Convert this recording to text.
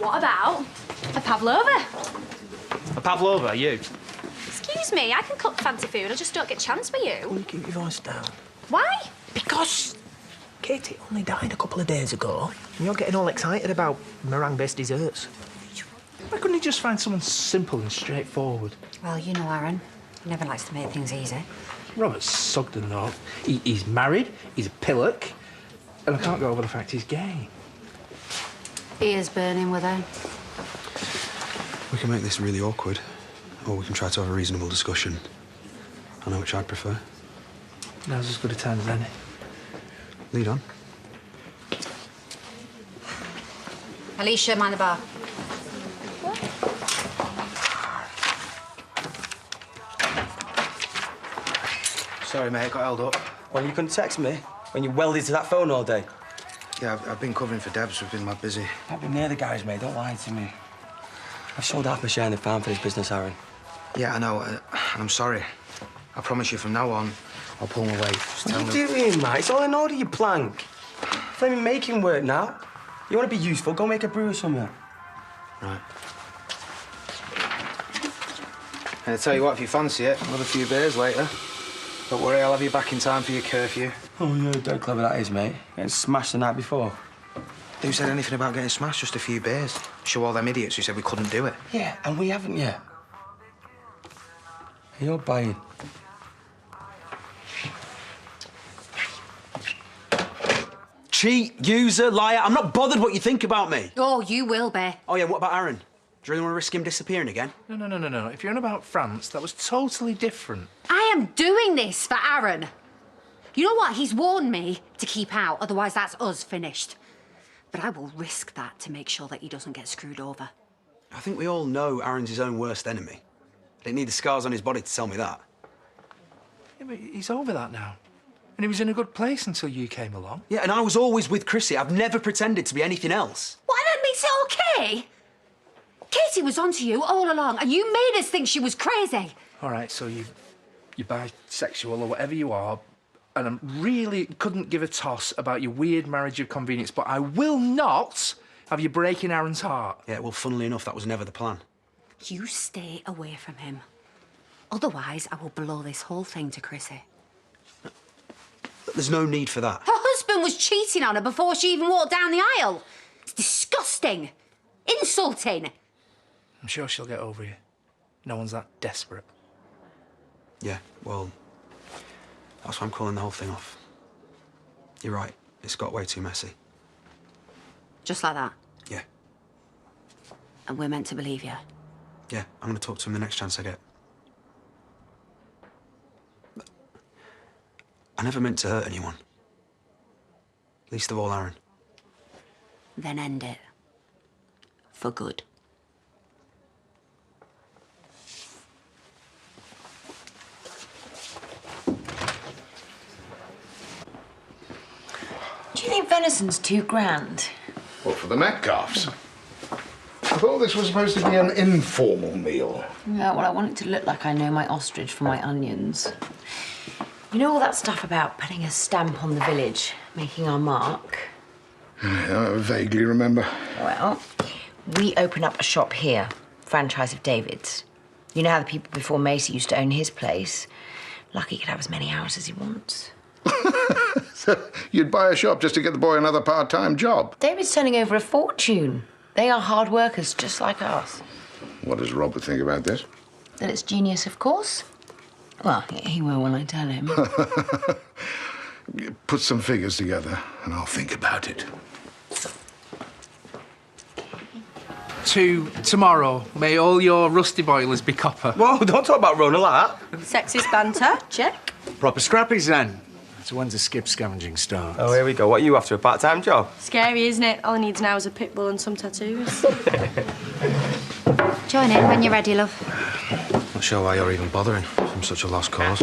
What about a pavlova? A pavlova, you? Excuse me, I can cook fancy food, I just don't get a chance with you. Will you keep your voice down? Why? Because Katie only died a couple of days ago, and you're getting all excited about meringue-based desserts. Why couldn't you just find someone simple and straightforward? Well, you know Aaron. He never likes to make things easy. Robert Sugden, though. He's married, he's a pillock, and I can't go over the fact he's gay. Ears burning with her. We can make this really awkward, or we can try to have a reasonable discussion. I know which I'd prefer. Now's as good a time as any. Lead on. Alicia, mind the bar. Sorry, mate, got held up. Well, you couldn't text me when you welded to that phone all day. Yeah, I've been covering for Debs. We've been mad busy. Don't be near the guys, mate. Don't lie to me. I've sold half my share in the farm for this business, Aaron. Yeah, I know. And I'm sorry. I promise you from now on, I'll pull my weight. Just What tell are you me. doing, mate? It's all in order, you plank. Flaming making work now. You want to be useful, go make a brew or something. Right. And I tell you what, if you fancy it, I'll have a few beers later. Don't worry, I'll have you back in time for your curfew. Oh, yeah, dead clever that is, mate. Getting smashed the night before. Who said anything about getting smashed? Just a few beers. Show all them idiots who said we couldn't do it. Yeah, and we haven't yet. You're buying. Cheat, user, liar. I'm not bothered what you think about me. Oh, you will be. Oh, yeah, what about Aaron? Do you really want to risk him disappearing again? No. If you're on about France, that was totally different. I am doing this for Aaron. You know what? He's warned me to keep out, otherwise that's us finished. But I will risk that to make sure that he doesn't get screwed over. I think we all know Aaron's his own worst enemy. I didn't need the scars on his body to tell me that. Yeah, but he's over that now. And he was in a good place until you came along. Yeah, and I was always with Chrissy. I've never pretended to be anything else. What, that makes it okay? Katie was onto you all along, and you made us think she was crazy. All right, so you're bisexual or whatever you are, and I really couldn't give a toss about your weird marriage of convenience, but I will not have you breaking Aaron's heart. Yeah, well, funnily enough, that was never the plan. You stay away from him. Otherwise, I will blow this whole thing to Chrissy. There's no need for that. Her husband was cheating on her before she even walked down the aisle. It's disgusting. Insulting. I'm sure she'll get over you. No one's that desperate. Yeah, well, that's why I'm calling the whole thing off. You're right. It's got way too messy. Just like that. Yeah. And we're meant to believe you. Yeah, I'm going to talk to him the next chance I get. I never meant to hurt anyone. Least of all Aaron. Then end it. For good. Do you think venison's £2,000? What, for the Metcalfs? I thought this was supposed to be an informal meal. Yeah, well, I want it to look like I know my ostrich from my onions. You know all that stuff about putting a stamp on the village, making our mark? Yeah, I vaguely remember. Well, we open up a shop here, franchise of David's. You know how the people before Macy used to own his place? Lucky could have as many hours as he wants. So you'd buy a shop just to get the boy another part-time job? David's turning over a fortune. They are hard workers just like us. What does Robert think about this? That it's genius, of course. Well, he will when I tell him. Put some figures together and I'll think about it. To tomorrow, may all your rusty boilers be copper. Whoa, don't talk about Rona like that. Sexist banter, check. Proper scrappies then. So when's the skip scavenging start? Oh, here we go. What are you after, a part-time job? Scary, isn't it? All he needs now is a pit bull and some tattoos. Join in when you're ready, love. Not sure why you're even bothering. I'm such a lost cause.